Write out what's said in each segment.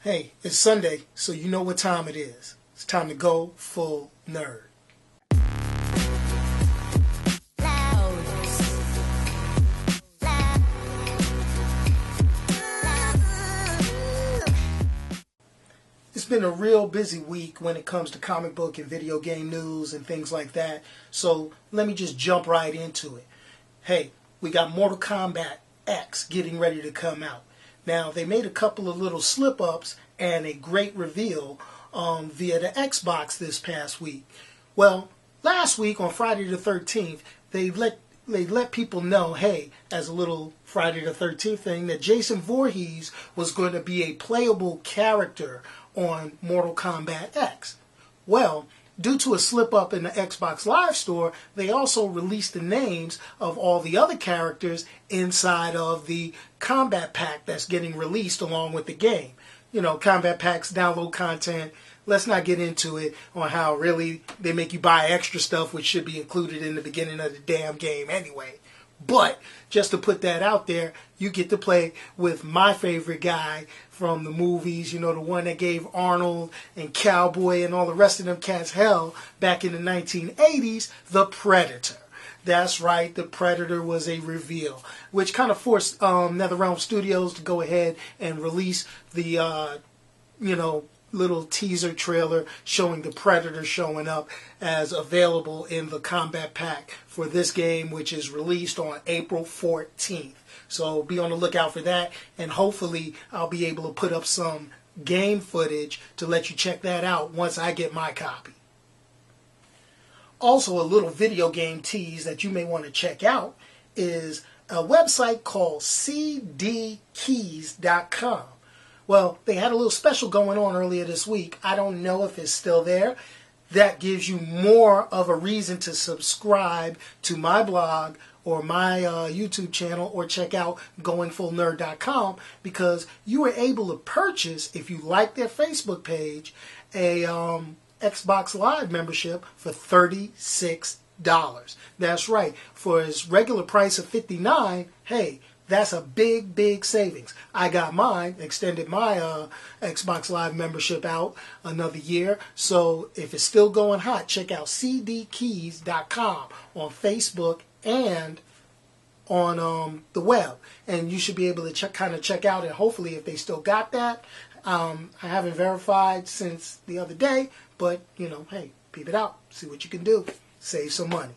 Hey, it's Sunday, so you know what time it is. It's time to go full nerd. It's been a real busy week when it comes to comic book and video game news and things like that, so let me just jump right into it. Hey, we got Mortal Kombat X getting ready to come out. Now, they made a couple of little slip-ups and a great reveal via the Xbox this past week. Well, last week on Friday the 13th, they let people know, hey, as a little Friday the 13th thing, that Jason Voorhees was going to be a playable character on Mortal Kombat X. Well, due to a slip-up in the Xbox Live Store, they also released the names of all the other characters inside of the Combat Pack that's getting released along with the game. You know, Combat Packs, download content. Let's not get into it on how really they make you buy extra stuff which should be included in the beginning of the damn game anyway. But just to put that out there, you get to play with my favorite guy from the movies, you know, the one that gave Arnold and Cowboy and all the rest of them cats hell back in the 1980s, the Predator. That's right, the Predator was a reveal, which kind of forced NetherRealm Studios to go ahead and release the, little teaser trailer showing the Predator showing up as available in the Combat Pack for this game, which is released on April 14th. So be on the lookout for that, and hopefully I'll be able to put up some game footage to let you check that out once I get my copy. Also, a little video game tease that you may want to check out is a website called cdkeys.com. Well, they had a little special going on earlier this week. I don't know if it's still there. That gives you more of a reason to subscribe to my blog or my YouTube channel, or check out Goingfullnerd.com, because you were able to purchase, if you like their Facebook page, a Xbox Live membership for $36. That's right. For its regular price of $59, hey, that's a big, big savings. I got mine, extended my Xbox Live membership out another year. So if it's still going hot, check out cdkeys.com on Facebook and on the web. And you should be able to check out, and hopefully if they still got that. I haven't verified since the other day, but, hey, peep it out. See what you can do. Save some money.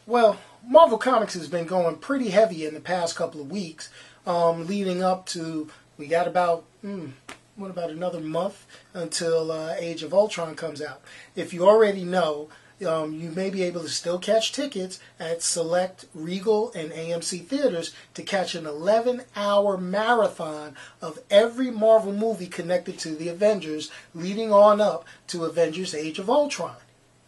Well, Marvel Comics has been going pretty heavy in the past couple of weeks, leading up to, we got about another month until Age of Ultron comes out. If you already know, you may be able to still catch tickets at select Regal and AMC theaters to catch an 11-hour marathon of every Marvel movie connected to the Avengers, leading on up to Avengers Age of Ultron.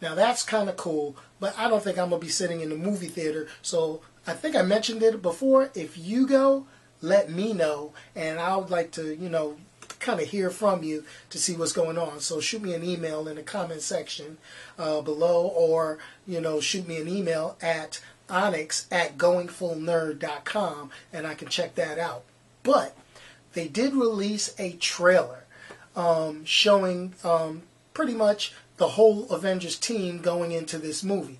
Now that's kind of cool, but I don't think I'm going to be sitting in the movie theater, so I think I mentioned it before. If you go, let me know, and I would like to, kind of hear from you to see what's going on. So shoot me an email in the comment section below, or, shoot me an email at onyx@goingfullnerd.com, and I can check that out. But they did release a trailer showing pretty much the whole Avengers team going into this movie.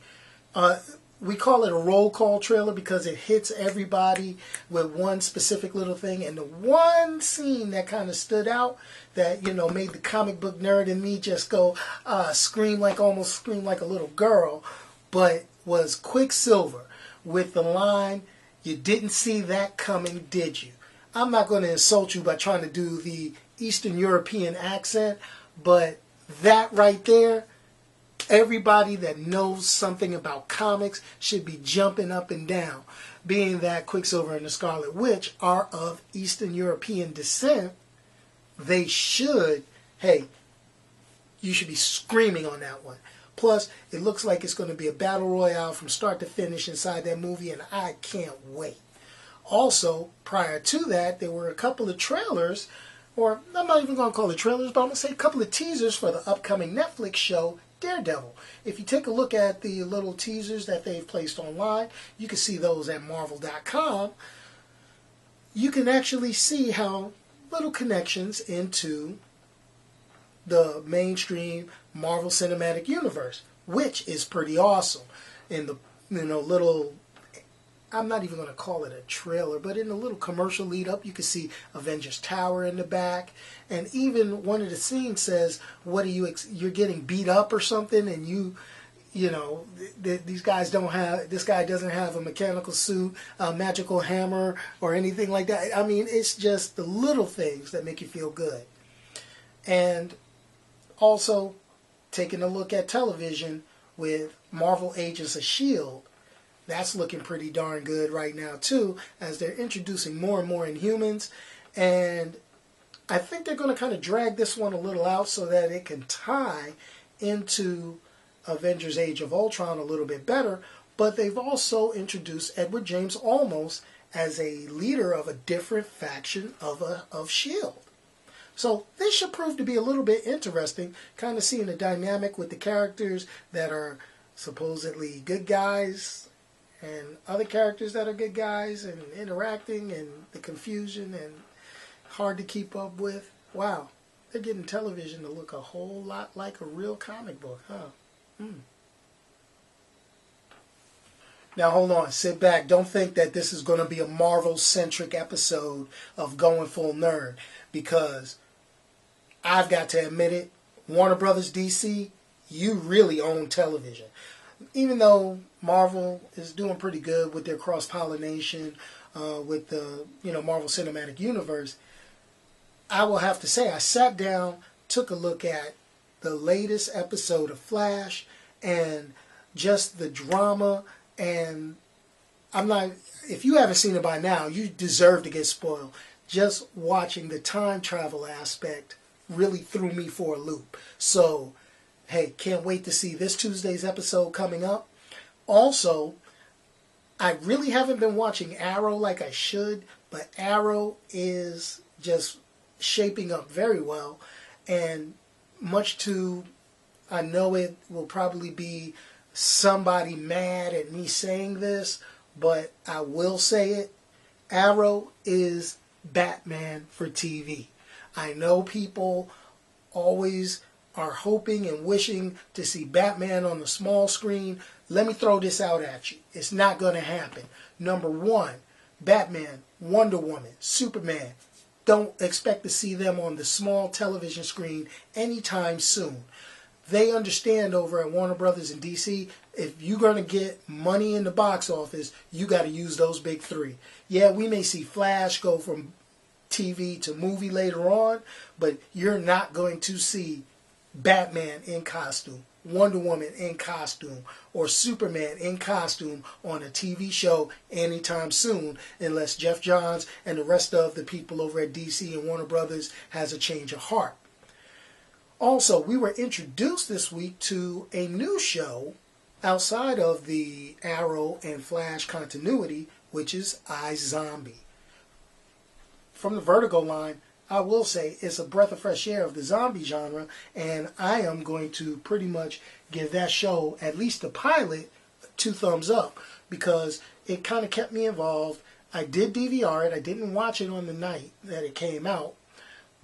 We call it a roll call trailer because it hits everybody with one specific little thing. And the one scene that kind of stood out that, made the comic book nerd in me just go, almost scream like a little girl, but was Quicksilver with the line, "You didn't see that coming, did you?" I'm not going to insult you by trying to do the Eastern European accent, but that right there, everybody that knows something about comics should be jumping up and down. Being that Quicksilver and the Scarlet Witch are of Eastern European descent, they should, you should be screaming on that one. Plus, it looks like it's going to be a battle royale from start to finish inside that movie, and I can't wait. Also, prior to that, there were a couple of trailers, or I'm not even going to call it trailers, but I'm going to say a couple of teasers for the upcoming Netflix show, Daredevil. If you take a look at the little teasers that they've placed online, you can see those at marvel.com. you can actually see how little connections into the mainstream Marvel Cinematic Universe, which is pretty awesome. In the little, I'm not even going to call it a trailer, but in the little commercial lead up, you can see Avengers Tower in the back, and even one of the scenes says, "What are you? You're getting beat up or something?" And these guys don't have. This guy doesn't have a mechanical suit, a magical hammer, or anything like that. I mean, it's just the little things that make you feel good. And also, taking a look at television with Marvel Agents of S.H.I.E.L.D., that's looking pretty darn good right now too, as they're introducing more and more Inhumans. And I think they're going to kind of drag this one a little out so that it can tie into Avengers Age of Ultron a little bit better. But they've also introduced Edward James Olmos as a leader of a different faction of S.H.I.E.L.D. So this should prove to be a little bit interesting, kind of seeing the dynamic with the characters that are supposedly good guys and other characters that are good guys, and interacting, and the confusion and hard to keep up with. Wow, they're getting television to look a whole lot like a real comic book, huh? Now hold on, sit back. Don't think that this is going to be a Marvel-centric episode of Going Full Nerd, because I've got to admit it, Warner Brothers DC, you really own television. Even though Marvel is doing pretty good with their cross-pollination with the Marvel Cinematic Universe, I will have to say I sat down, took a look at the latest episode of Flash, and just the drama. And if you haven't seen it by now, you deserve to get spoiled. Just watching the time travel aspect really threw me for a loop. So, hey, can't wait to see this Tuesday's episode coming up. Also, I really haven't been watching Arrow like I should, but Arrow is just shaping up very well. And much to, I know it will probably be somebody mad at me saying this, but I will say it. Arrow is Batman for TV. I know people always are hoping and wishing to see Batman on the small screen. Let me throw this out at you. It's not going to happen. Number one, Batman, Wonder Woman, Superman. Don't expect to see them on the small television screen anytime soon. They understand over at Warner Brothers and DC, if you're going to get money in the box office, you got to use those big three. Yeah, we may see Flash go from TV to movie later on, but you're not going to see Batman in costume, Wonder Woman in costume, or Superman in costume on a TV show anytime soon, unless Jeff Johns and the rest of the people over at DC and Warner Brothers has a change of heart. Also, we were introduced this week to a new show outside of the Arrow and Flash continuity, which is iZombie. From the Vertigo line, I will say it's a breath of fresh air of the zombie genre, and I am going to pretty much give that show, at least the pilot, 2 thumbs up, because it kind of kept me involved. I did DVR it. I didn't watch it on the night that it came out,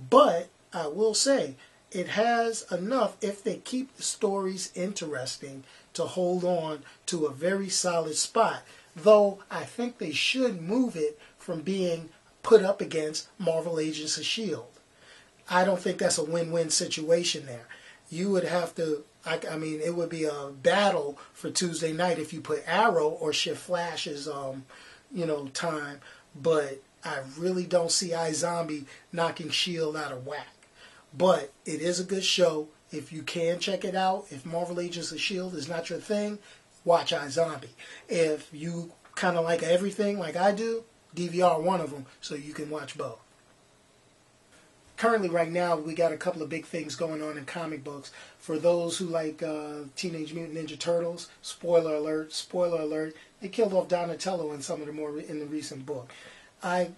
but I will say it has enough, if they keep the stories interesting, to hold on to a very solid spot, though I think they should move it from being put up against Marvel Agents of S.H.I.E.L.D. I don't think that's a win-win situation there. You would have to, I mean, it would be a battle for Tuesday night if you put Arrow or shift Flash's, time. But I really don't see iZombie knocking S.H.I.E.L.D. out of whack. But it is a good show. If you can check it out, if Marvel Agents of S.H.I.E.L.D. is not your thing, watch iZombie. If you kind of like everything like I do, DVR one of them so you can watch both. Currently, right now, we got a couple of big things going on in comic books. For those who like Teenage Mutant Ninja Turtles, spoiler alert, they killed off Donatello in some of the more in the recent book. I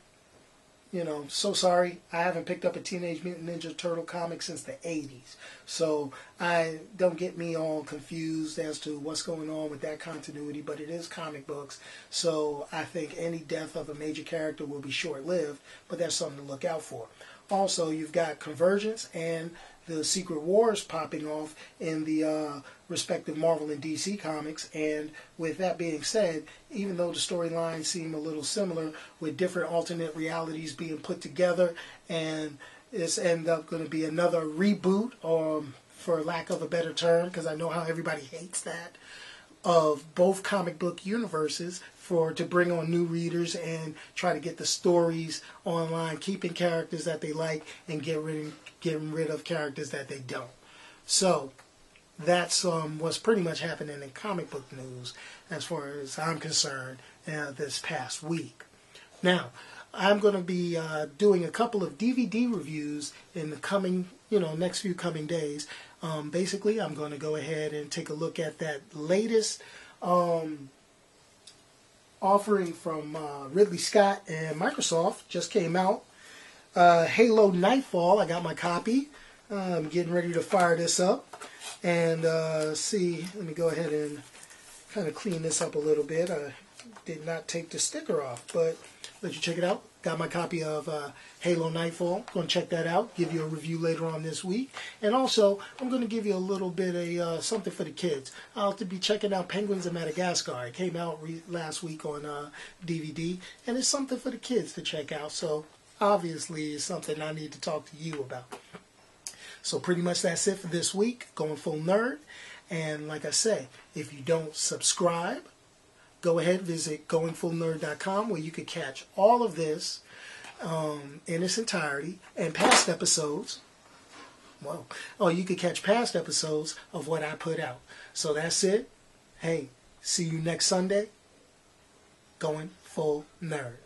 You know, so sorry. I haven't picked up a Teenage Mutant Ninja Turtle comic since the 80s. So don't get me all confused as to what's going on with that continuity, but it is comic books. So I think any death of a major character will be short-lived, but that's something to look out for. Also, you've got Convergence and the Secret Wars popping off in the respective Marvel and DC comics. And with that being said, even though the storylines seem a little similar with different alternate realities being put together, and it's end up going to be another reboot, for lack of a better term, because I know how everybody hates that, of both comic book universes to bring on new readers and try to get the stories online, keeping characters that they like and getting rid of characters that they don't. So that's what's pretty much happening in comic book news as far as I'm concerned this past week. Now, I'm going to be doing a couple of DVD reviews in the coming, next few coming days. Basically, I'm going to go ahead and take a look at that latest offering from Ridley Scott and Microsoft. Just came out. Halo Nightfall. I got my copy. I'm getting ready to fire this up and see. Let me go ahead and kind of clean this up a little bit. I did not take the sticker off, but let you check it out. Got my copy of Halo Nightfall. Going to check that out. Give you a review later on this week. And also, I'm going to give you a little bit of something for the kids. I'll have to be checking out Penguins of Madagascar. It came out last week on DVD. And it's something for the kids to check out. So, obviously, it's something I need to talk to you about. So, pretty much that's it for this week. Going Full Nerd. And like I say, if you don't subscribe, go ahead, visit Goingfullnerd.com, where you can catch all of this in its entirety and past episodes. Well, you can catch past episodes of what I put out. So that's it. Hey, see you next Sunday. Going Full Nerd.